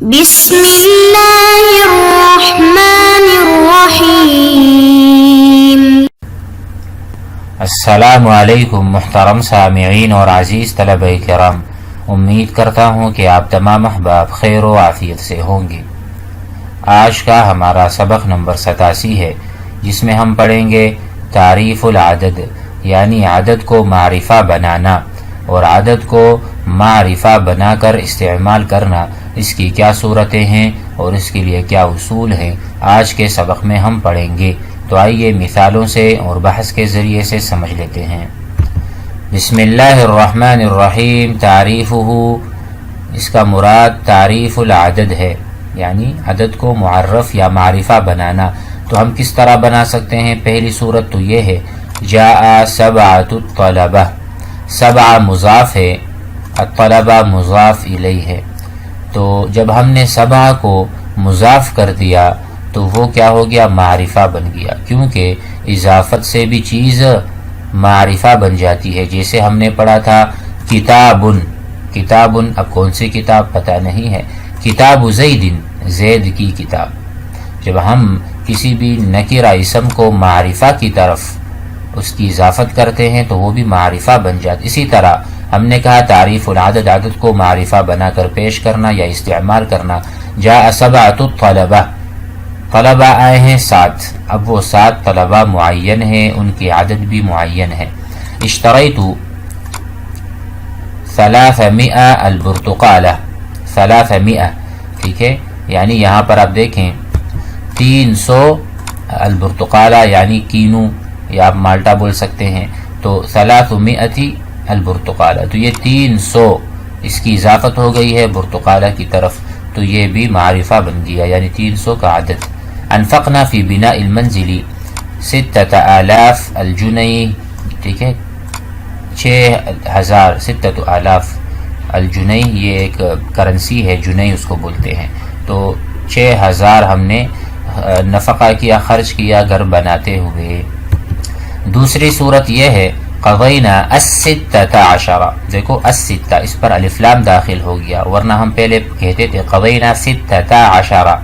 بسم اللہ الرحمن الرحیم۔ السلام علیکم محترم سامعین اور عزیز طلبہ کرام، امید کرتا ہوں کہ آپ تمام احباب خیر و عافیت سے ہوں گے۔ آج کا ہمارا سبق نمبر 87 ہے، جس میں ہم پڑھیں گے تعریف العدد، یعنی عدد کو معرفہ بنانا، اور عدد کو معرفہ بنا کر استعمال کرنا، اس کی کیا صورتیں ہیں اور اس کے لیے کیا اصول ہیں، آج کے سبق میں ہم پڑھیں گے۔ تو آئیے مثالوں سے اور بحث کے ذریعے سے سمجھ لیتے ہیں۔ بسم اللہ الرحمن الرحیم۔ تعریفہ، اس کا مراد تعریف العدد ہے، یعنی عدد کو معرف یا معرفہ بنانا۔ تو ہم کس طرح بنا سکتے ہیں؟ پہلی صورت تو یہ ہے، جاء سبعۃ الطلبہ۔ سبع مضاف ہے، الطلبہ مضاف الیہ ہے۔ تو جب ہم نے سبع کو مضاف کر دیا تو وہ کیا ہو گیا؟ معرفہ بن گیا، کیونکہ اضافت سے بھی چیز معرفہ بن جاتی ہے۔ جیسے ہم نے پڑھا تھا کتابن، کتابن اب کون سی کتاب پتہ نہیں ہے، کتاب زید، زید کی کتاب۔ جب ہم کسی بھی نکرہ اسم کو معرفہ کی طرف اس کی اضافت کرتے ہیں تو وہ بھی معرفہ بن جاتا۔ اسی طرح ہم نے کہا تعریف العدد، عدد کو معرفہ بنا کر پیش کرنا یا استعمال کرنا۔ جاء سبعۃ الطلبہ، طلبہ آئے ہیں 7، اب وہ 7 طلبہ معین ہیں، ان کی عدد بھی معین ہے۔ اشتریت 300 البرتقالہ، 300، ٹھیک ہے، یعنی یہاں پر آپ دیکھیں 300 البرتقالہ یعنی کینو، یا آپ مالٹا بول سکتے ہیں۔ تو 300 البرتقالہ، تو یہ 300 اس کی اضافت ہو گئی ہے برتقالہ کی طرف، تو یہ بھی معرفہ بن گیا، یعنی 300 کا عدد۔ انفقنا فی بناء المنزل 6000 الجنیہ، ٹھیک ہے، 6000، 6000 الجنیہ یہ ایک کرنسی ہے، جنیہ اس کو بولتے ہیں۔ تو 6000 ہم نے نفقہ کیا، خرچ کیا گھر بناتے ہوئے۔ دوسری صورت یہ ہے، قضینا الستة، دیکھو الستہ، اس پر الف لام داخل ہو گیا، ورنہ ہم پہلے کہتے تھے قضینا 16،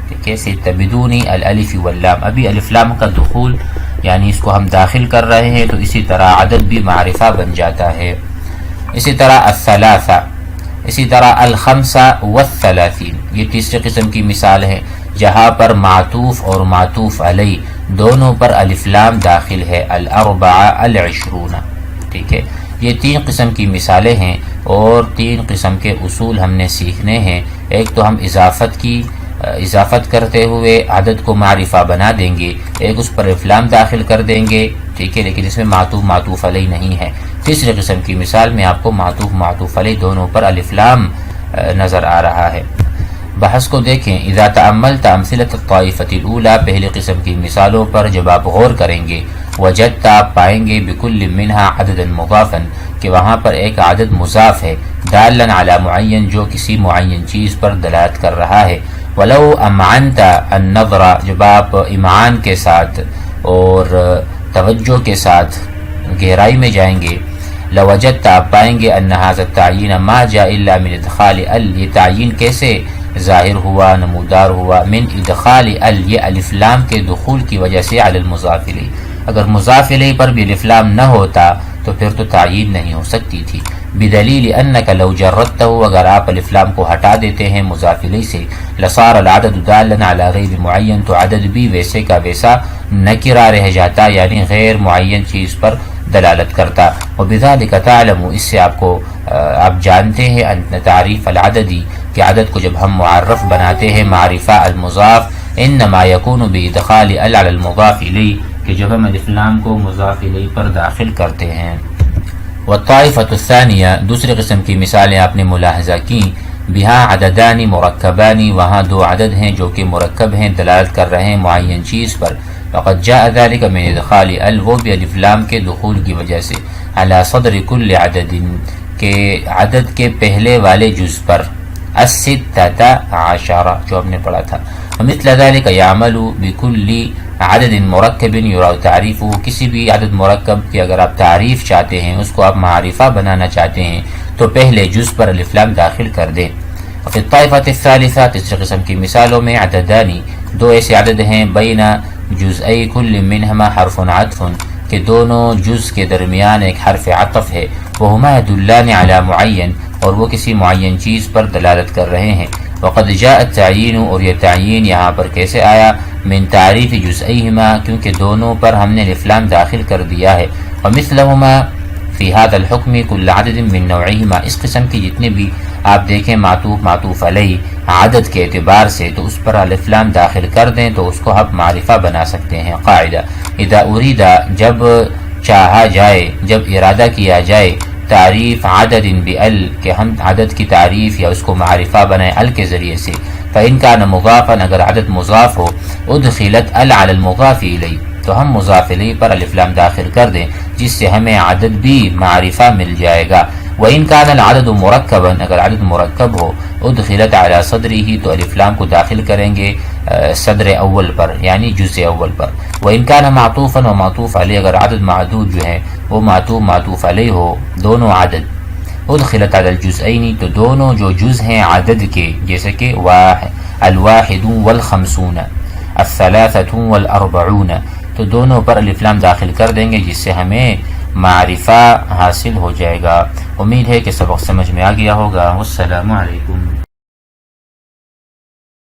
ٹھیک ہے، ستہ بدون الالف واللام، ابھی الف لام کا دخول یعنی اس کو ہم داخل کر رہے ہیں، تو اسی طرح عدد بھی معرفہ بن جاتا ہے۔ اسی طرح الثلاثہ، اسی طرح الخمسہ والثلاثین، یہ تیسری قسم کی مثال ہے، جہاں پر معطوف اور معطوف علیہ دونوں پر الف لام داخل ہے، الاربعہ، العشرون، ٹھیک ہے۔ یہ 3 قسم کی مثالیں ہیں اور 3 قسم کے اصول ہم نے سیکھنے ہیں۔ ایک تو ہم اضافت کرتے ہوئے عدد کو معرفہ بنا دیں گے، ایک اس پر الف لام داخل کر دیں گے، ٹھیک ہے، لیکن اس میں معطوف علیہ نہیں ہے۔ تیسری قسم کی مثال میں آپ کو معطوف علیہ دونوں پر الف لام نظر آ رہا ہے۔ بحث کو دیکھیں، اذا تأملت امثلۃ الطائفۃ الاولی، پہلی قسم کی مثالوں پر جب آپ غور کریں گے، وجدت، آپ پائیں گے، بکل منہا عددا مضافا، کہ وہاں پر ایک عدد مضاف ہے، دالا علی معین، جو کسی معین چیز پر دلالت کر رہا ہے۔ ولو امعنت النظر، جب آپ امعان کے ساتھ اور توجہ کے ساتھ گہرائی میں جائیں گے، لوجدت، آپ پائیں گے، ان ھذا التعیین ما جاء الا من ادخال ال، یہ تعیین کیسے ظاہر ہوا، نمودار ہوا، من ادخال ال، یہ الف لام کے دخول کی وجہ سے، علی المضاف الیہ، اگر مضاف الیہ پر بھی الف لام نہ ہوتا تو پھر تو تعیین نہیں ہو سکتی تھی۔ بدلیل انک لو جردتہ، اگر آپ الف لام کو ہٹا دیتے ہیں مضاف الیہ سے، لصار العدد دالا علی غیر معین، تو عدد بھی ویسے کا ویسا نکرہ رہ جاتا، یعنی غیر معین چیز پر دلالت کرتا۔ وبذالک تعلم، اس سے آپ جانتے ہیں، ان تعریف العددی، کہ عدد کو جب ہم معرف بناتے ہیں معرفہ المضاف، انما یکون بادخال ال علی المضاف الیہ، کہ جب ہم الف لام کو مضاف الیہ پر داخل کرتے ہیں۔ والطائفۃ الثانیہ، دوسری قسم کی مثالیں آپ نے ملاحظہ کی، بہا عددان مرکبان، وہاں 2 عدد ہیں جو کہ مرکب ہیں، دلالت کر رہے ہیں معین چیز پر۔ فقد جاء ذلك من ادخال ال، وہ بھی الف لام کے دخول کی وجہ سے، علی صدر کل عدد، کے عدد کے پہلے والے جز پر، 16 جو ہم نے پڑھا تھا۔ ومثل ذلك يعمل بكل عدد مرکب یرا تعریفہ، کسی بھی عدد مرکب کی اگر آپ تعریف چاہتے ہیں، اس کو آپ معرفہ بنانا چاہتے ہیں، تو پہلے جز پر الف لام داخل کر دیں۔ وفی الطائفۃ الثالثہ تیسری قسم کی مثالوں میں عددانی دو ایسے عدد ہیں بین جزئی کل منہما حرف عطف کہ دونوں جز کے درمیان ایک حرف عطف ہے وہما یدلان علی معین اور وہ کسی معین چیز پر دلالت کر رہے ہیں وقد جاء التعیین اور یہ تعیین یہاں پر کیسے آیا من تعریف جزئیہما کیونکہ دونوں پر ہم نے الف لام داخل کر دیا ہے ومثلہما فی هذا الحکم کل عدد من نوعیہما اس قسم کی جتنے بھی آپ دیکھیں معطوف معطوف علیہ عدد کے اعتبار سے تو اس پر الف لام داخل کر دیں تو اس کو آپ معرفہ بنا سکتے ہیں قاعدہ اذا اریدا جب چاہا جائے جب ارادہ کیا جائے تعریف عدد بال کہ ہم عدد کی تعریف یا اس کو معرفہ بنائیں ال کے ذریعے سے فإن كان مضافا اگر عدد مضاف ہو ادخلت ال على المضاف الیہ تو ہم مضاف الیہ پر الف لام داخل کر دیں جس سے ہمیں عدد بھی معرفہ مل جائے گا وإن كان العدد مرکبا اگر عدد مرکب ہو ادخلت على صدره تو الف لام کو داخل کریں گے صدر اول پر یعنی جزء اول پر وإن كان معطوفا ومعطوف علیہ اگر عدد معدود جو ہے وہ معطوف معطوف علیہ ہو دونوں عدد ادخلت على الجزئین تو دونوں جو جز ہیں عدد کے جیسے کہ الواحد والخمسون الثلاثة والاربعون تو دونوں پر الف لام داخل کر دیں گے جس سے ہمیں معرفہ حاصل ہو جائے گا۔ امید ہے کہ سبق سمجھ میں آ گیا ہوگا۔ والسلام علیکم۔